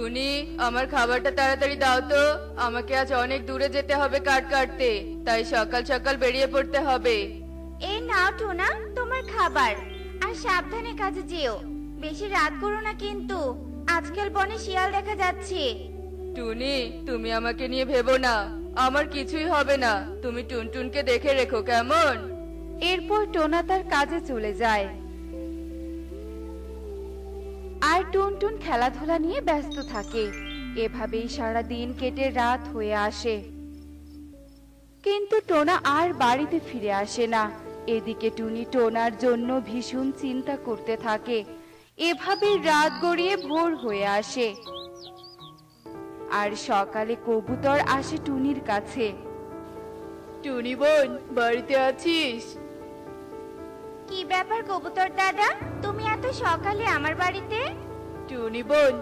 টুনি, আমার খাবারটা তাড়াতাড়ি দাও তো। আমাকে আজ অনেক দূরে যেতে হবে কাঠ কাটতে, তাই সকাল সকাল বেরিয়ে পড়তে হবে। এই নাও টোনা, তোমার খাবার। আর সাবধানে কাজে যেও, বেশি রাত করো না কিন্তু। আজকাল বনে শিয়াল দেখা যাচ্ছে। টুনি, তুমি আমাকে নিয়ে ভেবো না, আমার কিছুই হবে না। তুমি টুনটুনকে দেখে রেখো কেমন। এরপর টোনা তার কাজে চলে যায়। আর টুনটুন খেলাধুলা নিয়ে ব্যস্ত থাকে। এভাবেই সারা দিন কেটে রাত হয়ে আসে, কিন্তু টোনা আর বাড়িতে ফিরে আসে না। এদিকে টুনি টোনার জন্য ভীষণ চিন্তা করতে থাকে। এভাবেই রাত গড়িয়ে ভোর হয়ে আসে। আর সকালে কবুতর আসে টুনির কাছে। টুনি বোন, বাড়িতে আছিস? কি ব্যাপার কবুতর দাদা, তুমি এত সকালে আমার বাড়িতে? টুনি বোন,